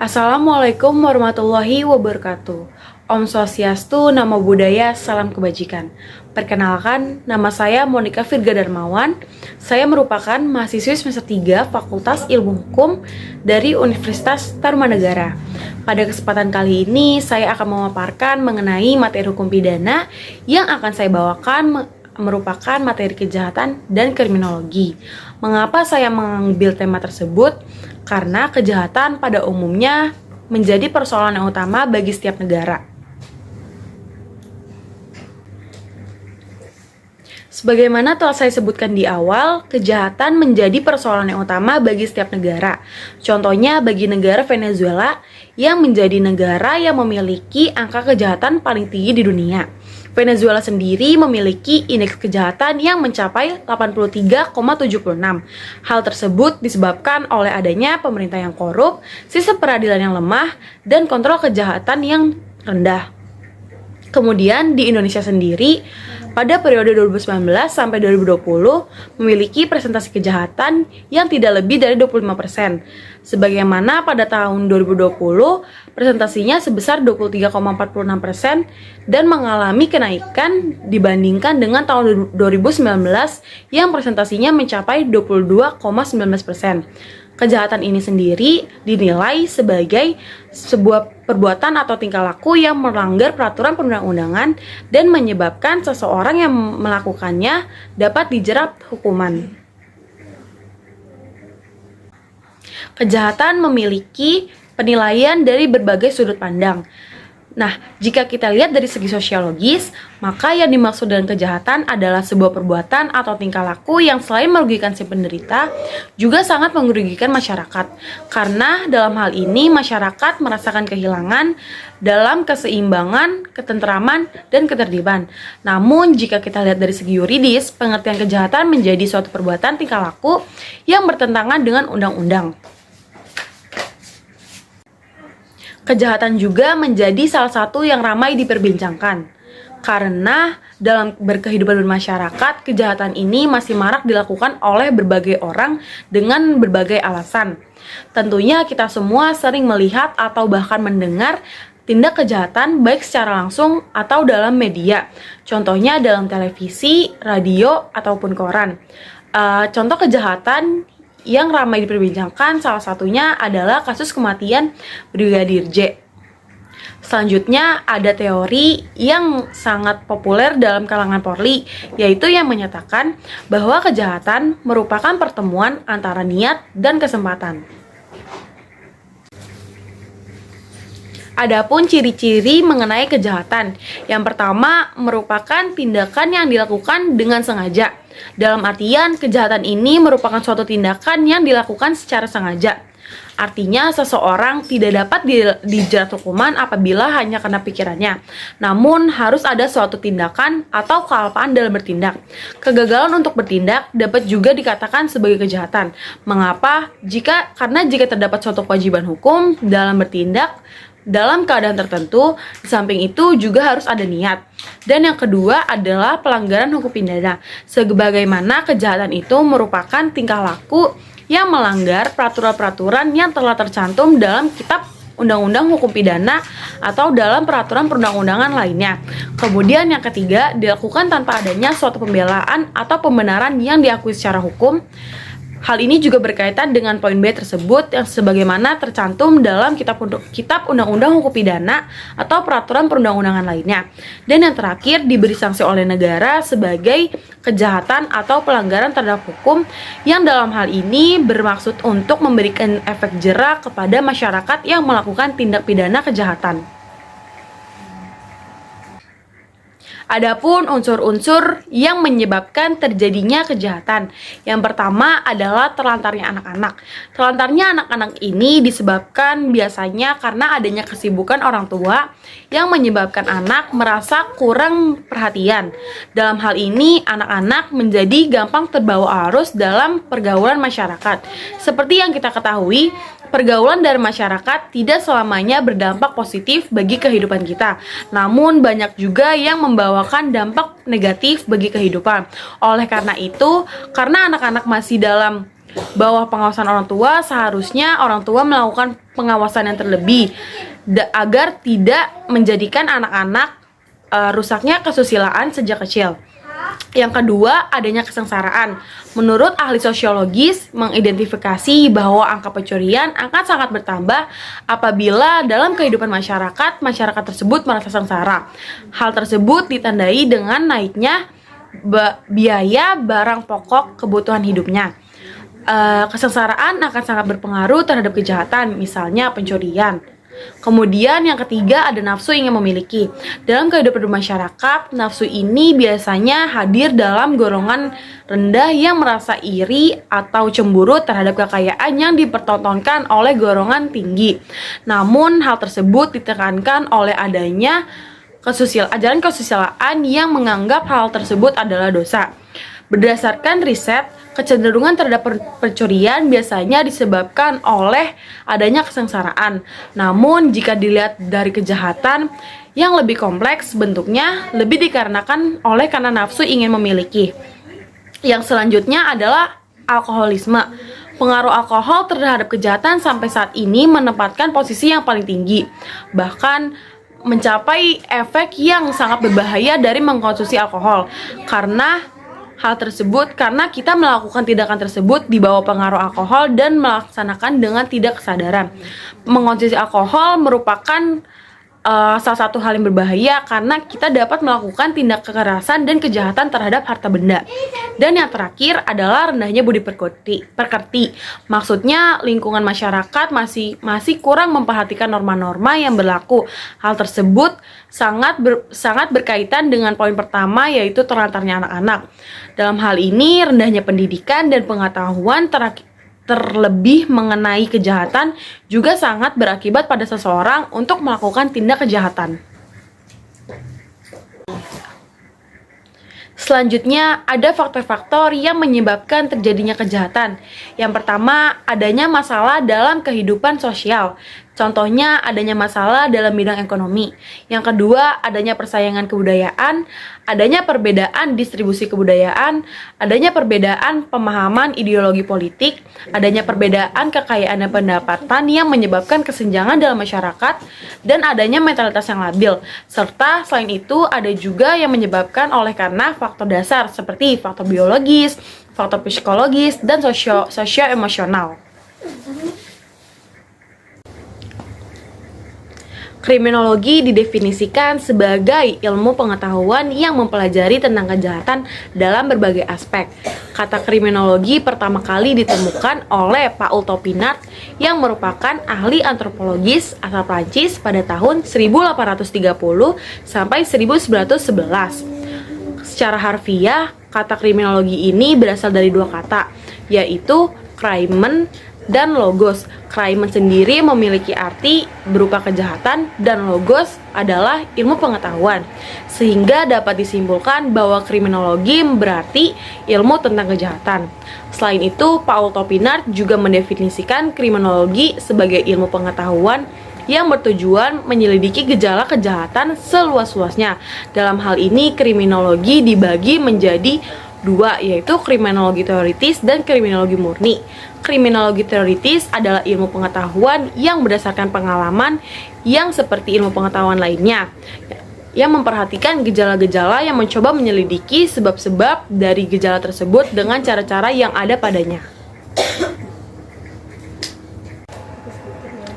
Assalamualaikum warahmatullahi wabarakatuh. Om Swastiastu, Namo Buddhaya, Salam Kebajikan. Perkenalkan, nama saya Monica Virga Darmawan. Saya merupakan mahasiswi semester 3 Fakultas Ilmu Hukum dari Universitas Tarumanegara. Pada kesempatan kali ini, saya akan memaparkan mengenai materi hukum pidana yang akan saya bawakan merupakan materi kejahatan dan kriminologi. Mengapa saya mengambil tema tersebut? Karena kejahatan pada umumnya menjadi persoalan yang utama bagi setiap negara. Sebagaimana telah saya sebutkan di awal, kejahatan menjadi persoalan yang utama bagi setiap negara. Contohnya bagi negara Venezuela yang menjadi negara yang memiliki angka kejahatan paling tinggi di dunia. Venezuela sendiri memiliki indeks kejahatan yang mencapai 83,76. Hal tersebut disebabkan oleh adanya pemerintah yang korup, sistem peradilan yang lemah, dan kontrol kejahatan yang rendah. Kemudian di Indonesia sendiri, pada periode 2019 sampai 2020 memiliki presentasi kejahatan yang tidak lebih dari 25%. Sebagaimana pada tahun 2020 presentasinya sebesar 23,46% dan mengalami kenaikan dibandingkan dengan tahun 2019 yang presentasinya mencapai 22,19%. Kejahatan ini sendiri dinilai sebagai sebuah perbuatan atau tingkah laku yang melanggar peraturan perundang-undangan dan menyebabkan seseorang yang melakukannya dapat dijerat hukuman. Kejahatan memiliki penilaian dari berbagai sudut pandang. Nah, jika kita lihat dari segi sosiologis, maka yang dimaksud dengan kejahatan adalah sebuah perbuatan atau tingkah laku yang selain merugikan si penderita, juga sangat merugikan masyarakat. Karena dalam hal ini, masyarakat merasakan kehilangan dalam keseimbangan, ketentraman, dan ketertiban. Namun, jika kita lihat dari segi yuridis, pengertian kejahatan menjadi suatu perbuatan tingkah laku yang bertentangan dengan undang-undang. Kejahatan juga menjadi salah satu yang ramai diperbincangkan. Karena dalam berkehidupan bermasyarakat, kejahatan ini masih marak dilakukan oleh berbagai orang dengan berbagai alasan. Tentunya kita semua sering melihat atau bahkan mendengar tindak kejahatan baik secara langsung atau dalam media. Contohnya dalam televisi, radio, ataupun koran. Contoh kejahatan yang ramai diperbincangkan salah satunya adalah kasus kematian Brigadir J. Selanjutnya ada teori yang sangat populer dalam kalangan Polri, yaitu yang menyatakan bahwa kejahatan merupakan pertemuan antara niat dan kesempatan. Adapun ciri-ciri mengenai kejahatan, yang pertama merupakan tindakan yang dilakukan dengan sengaja. Dalam artian, kejahatan ini merupakan suatu tindakan yang dilakukan secara sengaja. Artinya, seseorang tidak dapat dijerat hukuman apabila hanya karena pikirannya. Namun, harus ada suatu tindakan atau kealpaan dalam bertindak. Kegagalan untuk bertindak dapat juga dikatakan sebagai kejahatan. Mengapa? Karena jika terdapat suatu kewajiban hukum dalam bertindak dalam keadaan tertentu, di samping itu juga harus ada niat. Dan yang kedua adalah pelanggaran hukum pidana. Sebagaimana kejahatan itu merupakan tingkah laku yang melanggar peraturan-peraturan yang telah tercantum dalam kitab Undang-Undang Hukum Pidana atau dalam peraturan perundang-undangan lainnya. Kemudian yang ketiga, dilakukan tanpa adanya suatu pembelaan atau pembenaran yang diakui secara hukum. Hal ini juga berkaitan dengan poin B tersebut yang sebagaimana tercantum dalam kitab Undang-Undang Hukum Pidana atau peraturan perundang-undangan lainnya. Dan yang terakhir, diberi sanksi oleh negara sebagai kejahatan atau pelanggaran terhadap hukum yang dalam hal ini bermaksud untuk memberikan efek jera kepada masyarakat yang melakukan tindak pidana kejahatan. Adapun unsur-unsur yang menyebabkan terjadinya kejahatan. Yang pertama adalah terlantarnya anak-anak. Terlantarnya anak-anak ini disebabkan biasanya karena adanya kesibukan orang tua yang menyebabkan anak merasa kurang perhatian. Dalam hal ini, anak-anak menjadi gampang terbawa arus dalam pergaulan masyarakat. Seperti yang kita ketahui, pergaulan dari masyarakat tidak selamanya berdampak positif bagi kehidupan kita. Namun banyak juga yang membawakan dampak negatif bagi kehidupan. Oleh karena itu, karena anak-anak masih dalam Bawah pengawasan orang tua, seharusnya orang tua melakukan pengawasan yang terlebih agar tidak menjadikan anak-anak rusaknya kesusilaan sejak kecil. Yang kedua, adanya kesengsaraan. Menurut ahli sosiologis, mengidentifikasi bahwa angka pencurian akan sangat bertambah apabila dalam kehidupan masyarakat tersebut merasa sengsara. Hal tersebut ditandai dengan naiknya biaya barang pokok kebutuhan hidupnya. Kesengsaraan akan sangat berpengaruh terhadap kejahatan, misalnya pencurian. Kemudian yang ketiga, ada nafsu ingin memiliki. Dalam kehidupan masyarakat, nafsu ini biasanya hadir dalam golongan rendah yang merasa iri atau cemburu terhadap kekayaan yang dipertontonkan oleh golongan tinggi. Namun hal tersebut ditekankan oleh adanya ajaran kesusilaan yang menganggap hal tersebut adalah dosa. Berdasarkan riset, kecenderungan terhadap pencurian biasanya disebabkan oleh adanya kesengsaraan. Namun, jika dilihat dari kejahatan yang lebih kompleks bentuknya, lebih dikarenakan karena nafsu ingin memiliki. Yang selanjutnya adalah alkoholisme. Pengaruh alkohol terhadap kejahatan sampai saat ini menempatkan posisi yang paling tinggi. Bahkan mencapai efek yang sangat berbahaya dari mengkonsumsi alkohol. Karena kita melakukan tindakan tersebut di bawah pengaruh alkohol dan melaksanakan dengan tidak kesadaran. Mengkonsumsi alkohol merupakan salah satu hal yang berbahaya karena kita dapat melakukan tindak kekerasan dan kejahatan terhadap harta benda. Dan yang terakhir adalah rendahnya budi pekerti. Maksudnya lingkungan masyarakat masih kurang memperhatikan norma-norma yang berlaku. Hal tersebut sangat berkaitan dengan poin pertama, yaitu terlantarnya anak-anak. Dalam hal ini, rendahnya pendidikan dan pengetahuan terlebih mengenai kejahatan juga sangat berakibat pada seseorang untuk melakukan tindak kejahatan. Selanjutnya, ada faktor-faktor yang menyebabkan terjadinya kejahatan. Yang pertama, adanya masalah dalam kehidupan sosial. Contohnya, adanya masalah dalam bidang ekonomi. Yang kedua, adanya persaingan kebudayaan, adanya perbedaan distribusi kebudayaan, adanya perbedaan pemahaman ideologi politik, adanya perbedaan kekayaan dan pendapatan yang menyebabkan kesenjangan dalam masyarakat, dan adanya mentalitas yang labil. Serta selain itu, ada juga yang menyebabkan karena faktor dasar seperti faktor biologis, faktor psikologis, dan sosio-emosional. Kriminologi didefinisikan sebagai ilmu pengetahuan yang mempelajari tentang kejahatan dalam berbagai aspek. Kata kriminologi pertama kali ditemukan oleh Paul Topinard yang merupakan ahli antropologis asal Prancis pada tahun 1830 sampai 1911. Secara harfiah, kata kriminologi ini berasal dari dua kata, yaitu crimen dan logos. Crimen sendiri memiliki arti berupa kejahatan dan logos adalah ilmu pengetahuan. Sehingga dapat disimpulkan bahwa kriminologi berarti ilmu tentang kejahatan. Selain itu, Paul Topinard juga mendefinisikan kriminologi sebagai ilmu pengetahuan yang bertujuan menyelidiki gejala kejahatan seluas-luasnya. Dalam hal ini, kriminologi dibagi menjadi dua, yaitu kriminologi teoritis dan kriminologi murni. Kriminologi teoritis adalah ilmu pengetahuan yang berdasarkan pengalaman yang seperti ilmu pengetahuan lainnya, yang memperhatikan gejala-gejala yang mencoba menyelidiki sebab-sebab dari gejala tersebut dengan cara-cara yang ada padanya.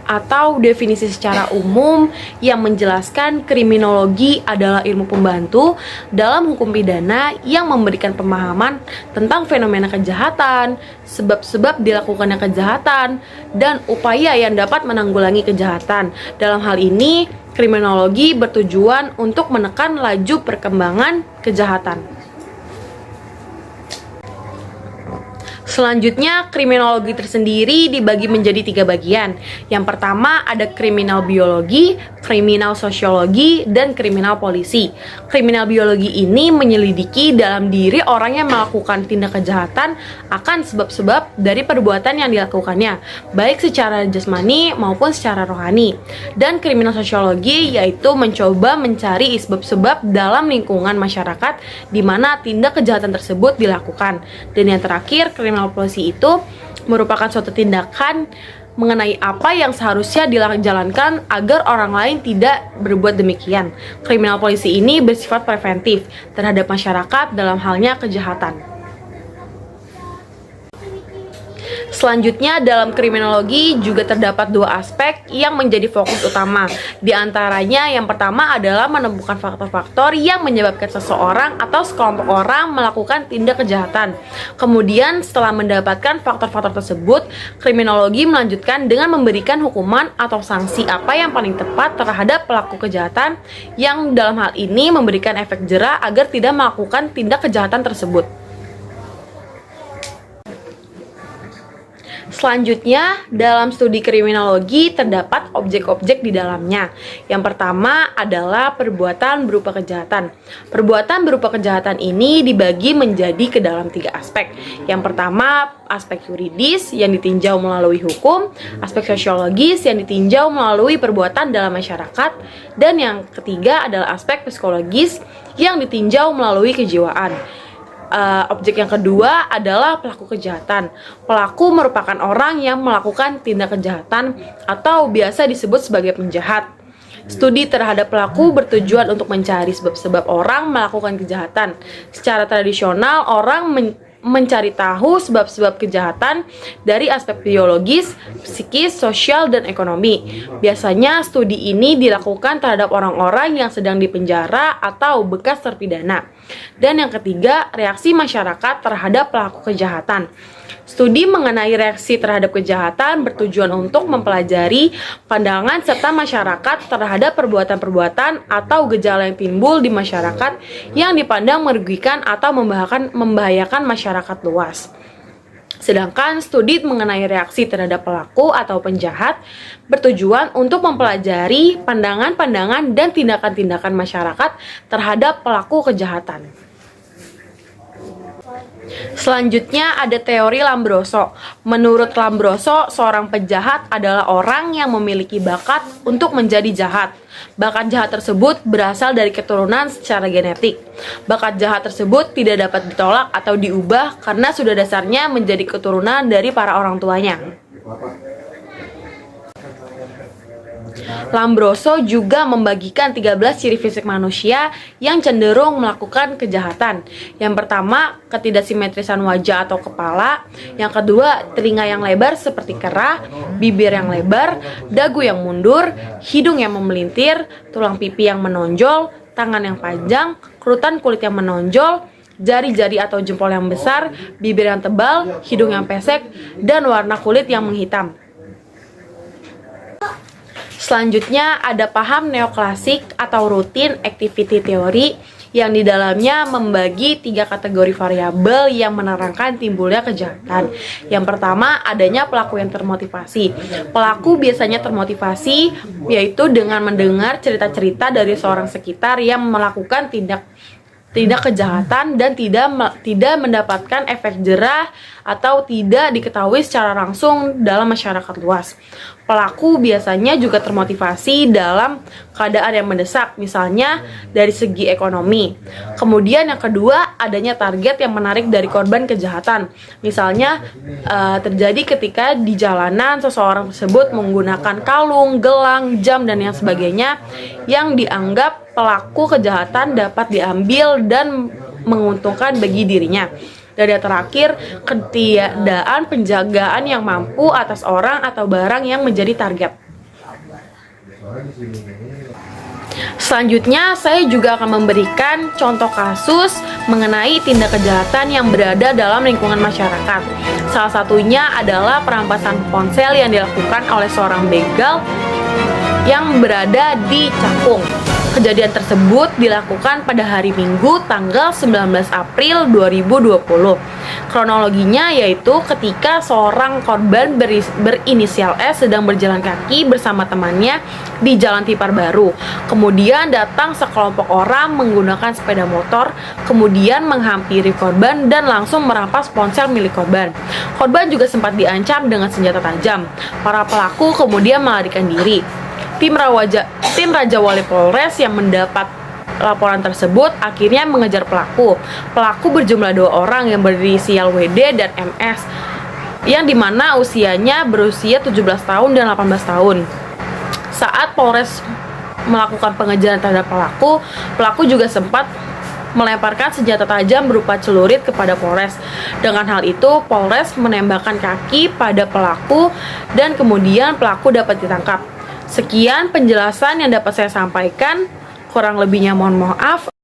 Atau definisi secara umum yang menjelaskan kriminologi adalah ilmu pembantu dalam hukum pidana yang memberikan pemahaman tentang fenomena kejahatan, sebab-sebab dilakukannya kejahatan, dan upaya yang dapat menanggulangi kejahatan. Dalam hal ini, kriminologi bertujuan untuk menekan laju perkembangan kejahatan. Selanjutnya, kriminologi tersendiri dibagi menjadi 3 bagian. Yang pertama ada kriminal biologi, kriminal sosiologi, dan kriminal polisi. Kriminal biologi ini menyelidiki dalam diri orang yang melakukan tindak kejahatan akan sebab-sebab dari perbuatan yang dilakukannya, baik secara jasmani maupun secara rohani. Dan kriminal sosiologi yaitu mencoba mencari sebab-sebab dalam lingkungan masyarakat di mana tindak kejahatan tersebut dilakukan. Dan yang terakhir, kriminal polisi itu merupakan suatu tindakan mengenai apa yang seharusnya dijalankan agar orang lain tidak berbuat demikian. Kriminal polisi ini bersifat preventif terhadap masyarakat dalam halnya kejahatan. Selanjutnya, dalam kriminologi juga terdapat dua aspek yang menjadi fokus utama. Di antaranya, yang pertama adalah menemukan faktor-faktor yang menyebabkan seseorang atau sekelompok orang melakukan tindak kejahatan. Kemudian, setelah mendapatkan faktor-faktor tersebut, kriminologi melanjutkan dengan memberikan hukuman atau sanksi apa yang paling tepat terhadap pelaku kejahatan, yang dalam hal ini memberikan efek jera agar tidak melakukan tindak kejahatan tersebut. Selanjutnya, dalam studi kriminologi terdapat objek-objek di dalamnya. Yang pertama adalah perbuatan berupa kejahatan. Perbuatan berupa kejahatan ini dibagi menjadi ke dalam tiga aspek. Yang pertama, aspek yuridis yang ditinjau melalui hukum, aspek sosiologis yang ditinjau melalui perbuatan dalam masyarakat, dan yang ketiga adalah aspek psikologis yang ditinjau melalui kejiwaan. Objek yang kedua adalah pelaku kejahatan. Pelaku merupakan orang yang melakukan tindak kejahatan atau biasa disebut sebagai penjahat. Studi terhadap pelaku bertujuan untuk mencari sebab-sebab orang melakukan kejahatan. Secara tradisional, orang mencari tahu sebab-sebab kejahatan dari aspek biologis, psikis, sosial, dan ekonomi. Biasanya studi ini dilakukan terhadap orang-orang yang sedang dipenjara atau bekas terpidana. Dan yang ketiga, reaksi masyarakat terhadap pelaku kejahatan. Studi mengenai reaksi terhadap kejahatan bertujuan untuk mempelajari pandangan serta masyarakat terhadap perbuatan-perbuatan atau gejala yang timbul di masyarakat yang dipandang merugikan atau membahayakan masyarakat luas. Sedangkan studi mengenai reaksi terhadap pelaku atau penjahat bertujuan untuk mempelajari pandangan-pandangan dan tindakan-tindakan masyarakat terhadap pelaku kejahatan. Selanjutnya ada teori Lombroso. Menurut Lombroso, seorang penjahat adalah orang yang memiliki bakat untuk menjadi jahat. Bakat jahat tersebut berasal dari keturunan secara genetik. Bakat jahat tersebut tidak dapat ditolak atau diubah karena sudah dasarnya menjadi keturunan dari para orang tuanya. Lombroso juga membagikan 13 ciri fisik manusia yang cenderung melakukan kejahatan. Yang pertama, ketidaksimetrisan wajah atau kepala. Yang kedua, telinga yang lebar seperti kera, bibir yang lebar, dagu yang mundur, hidung yang memelintir, tulang pipi yang menonjol, tangan yang panjang, kerutan kulit yang menonjol, jari-jari atau jempol yang besar, bibir yang tebal, hidung yang pesek, dan warna kulit yang menghitam. Selanjutnya ada paham neoklasik atau routine activity theory yang di dalamnya membagi 3 kategori variabel yang menerangkan timbulnya kejahatan. Yang pertama, adanya pelaku yang termotivasi. Pelaku biasanya termotivasi yaitu dengan mendengar cerita-cerita dari seorang sekitar yang melakukan tindak kejahatan dan tidak mendapatkan efek jera atau tidak diketahui secara langsung dalam masyarakat luas. Pelaku biasanya juga termotivasi dalam keadaan yang mendesak, misalnya dari segi ekonomi. Kemudian yang kedua, adanya target yang menarik dari korban kejahatan. Misalnya terjadi ketika di jalanan seseorang tersebut menggunakan kalung, gelang, jam, dan yang sebagainya yang dianggap pelaku kejahatan dapat diambil dan menguntungkan bagi dirinya. Dan yang terakhir, ketiadaan penjagaan yang mampu atas orang atau barang yang menjadi target. Selanjutnya, saya juga akan memberikan contoh kasus mengenai tindak kejahatan yang berada dalam lingkungan masyarakat. Salah satunya adalah perampasan ponsel yang dilakukan oleh seorang begal yang berada di Cakung. Kejadian tersebut dilakukan pada hari Minggu tanggal 19 April 2020. Kronologinya yaitu ketika seorang korban berinisial S sedang berjalan kaki bersama temannya di Jalan Tipar Baru. Kemudian datang sekelompok orang menggunakan sepeda motor, kemudian menghampiri korban dan langsung merampas ponsel milik korban. Korban juga sempat diancam dengan senjata tajam. Para pelaku kemudian melarikan diri. Tim Raja Wali Polres yang mendapat laporan tersebut akhirnya mengejar pelaku. Pelaku berjumlah 2 orang yang berinisial WD dan MS. yang dimana usianya berusia 17 tahun dan 18 tahun. Saat Polres melakukan pengejaran terhadap pelaku, pelaku juga sempat melemparkan senjata tajam berupa celurit kepada Polres. Dengan hal itu, Polres menembakkan kaki pada pelaku dan kemudian pelaku dapat ditangkap. Sekian penjelasan yang dapat saya sampaikan. Kurang lebihnya mohon maaf.